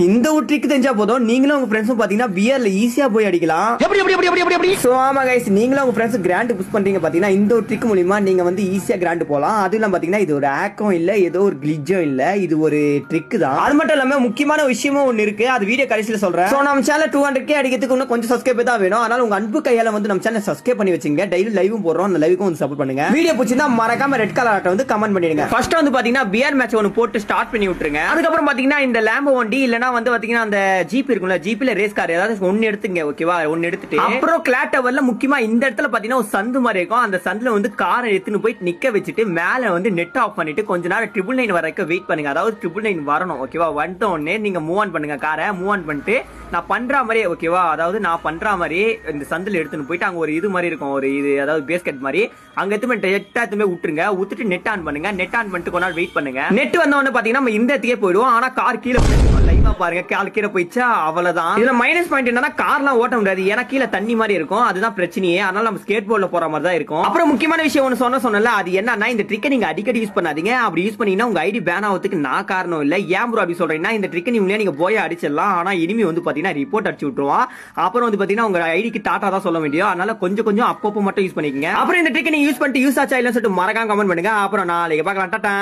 இந்த ஒரு ட்ரிக் தெரிஞ்சா போதும் நீங்களும் உங்க ஃப்ரெண்ட்ஸும் பாத்தீங்கன்னா பியர்ல ஈஸியா போய் அடிக்கலாம். சோ ஆமா கைஸ், நீங்களும் உங்க ஃப்ரெண்ட்ஸ் கிராண்ட் புஷ் பண்றீங்க பாத்தீங்கன்னா இந்த ஒரு ட்ரிக் மூலமா நீங்க வந்து ஈஸியா கிராண்ட் போலாம். அதுவும் இல்லாம பாத்தீங்கன்னா இது ஒரு ஹேக்கும் இல்ல, ஏதோ ஒரு கிளிச்சும் இல்ல, இது ஒரு ட்ரிக் தான். அது மட்டும் இல்லாம முக்கியமான விஷயமும் ஒன்னு இருக்கு, அது வீடியோ கடைசியில சொல்றேன். சோ நம்ம சேனல் 200K அடிக்கிறதுக்கு இன்னும் கொஞ்சம் சப்ஸ்கிரைப் தான் வேணும். அதனால உங்க அன்பு கையால வந்து நம்ம சேனல் சப்ஸ்கிரைப் பண்ணி வச்சுங்க. டெய்லி லைவும் போடுறோம், அந்த லைவுக்கும் வந்து சப்போர்ட் பண்ணுங்க. வீடியோ பிடிச்சிருந்தா மறக்காம ரெட் கலர் ஆட்டை வந்து கமெண்ட் பண்ணிடுங்க. ஃபர்ஸ்ட் வந்து பாத்தீங்கன்னா பியர் மேட்ச் ஒன்னு போட்டு ஸ்டார்ட் பண்ணி விட்டுருங்க. அதுக்கப்புறம் பாத்தீங்கன்னா இந்த லேம்போ வண்டி இல்லனா வந்து பாத்தீங்கன்னா அந்த ஜீப் இருக்கும்ல, ஜீப்ல ரேஸ் கார் ஏதாவது ஒன்னு எடுத்துங்க. ஓகேவா, ஒன்னு எடுத்துட்டு அப்புறம் கிளாட் டவர்ல முக்கியமா இந்த இடத்துல பாத்தீங்கன்னா ஒரு சந்து மாதிரி இருக்கும். அந்த சந்துல வந்து காரை எடுத்துன்னு போய் நிக்க வச்சுட்டு மேல வந்து நெட் ஆஃப் பண்ணிட்டு கொஞ்ச நேரம் 999 வரைக்கும் வெயிட் பண்ணுங்க. அதாவது 999 வரணும். ஓகேவா, வந்த உடனே நீங்க மூவ் ஆன் பண்ணுங்க. காரை மூவ் ஆன் பண்ணிட்டு நான் பண்ற மாதிரியே, ஓகேவா, அதாவது நான் பண்ற மாதிரியே இந்த சந்தில எடுத்துன்னு போயிட்டு அங்க ஒரு இது மாதிரி இருக்கும், ஒரு இது அதாவது பேஸ்கெட் மாதிரி, அங்க எடுத்து விட்டுருங்க. விட்டுட்டு நெட் ஆன் பண்ணுங்க. நெட் ஆன் பண்ணிட்டு கொஞ்ச நாள் வெயிட் பண்ணுங்க. நெட் வந்த உடனே பாத்தீங்கன்னா நம்ம இந்த இடத்துக்கே போயிடுவோம். ஆனா கார் கீழே லைவா பாருங்க, கால் கீழே போயிடுச்சா அவ்வளவுதான். இதுல மைனஸ் பாயிண்ட் என்னன்னா கார்லாம் ஓட்ட முடியாது, ஏன்னா கீழே தண்ணி மாதிரி இருக்கும். அதுதான் பிரச்சனையே. அதனால நம்ம ஸ்கேட் போர்ட்ல போற மாதிரி தான் இருக்கும். அப்புறம் முக்கியமான விஷயம் ஒன்னு சொன்னல, அது என்னன்னா இந்த ட்ரிக்கை நீங்க அடிக்கடி யூஸ் பண்ணாதீங்க. அப்படி யூஸ் பண்ணீங்கன்னா உங்க ஐடி பேன் ஆகிறதுக்கு நான் காரணம் இல்ல. ஏன் ப்ரோ அப்படி சொல்றீங்கன்னா, இந்த ட்ரிக்கை நீங்க போய் அடிச்சிடலாம். ஆனா இனிமே வந்து பாத்தீங்கன்னா ரிப்போர்ட் அடிச்சு விட்டுருவான். அப்புறம் வந்து பாத்தீங்கன்னா உங்க ஐடிக்கு டாட்டா தான் சொல்ல வேண்டியது. அதனால கொஞ்சம் அப்பப்போ மட்டும் யூஸ் பண்ணிக்கங்க. அப்புறம் இந்த ட்ரிக்கை நீங்க யூஸ் பண்ணிட்டு யூஸ் ஆச்சா இல்லன்னு சொல்லிட்டு மறக்காம கமெண்ட் பண்ணுங்க. அப்புறம் நாளைக்கு பார்க்கலாம். டாடா.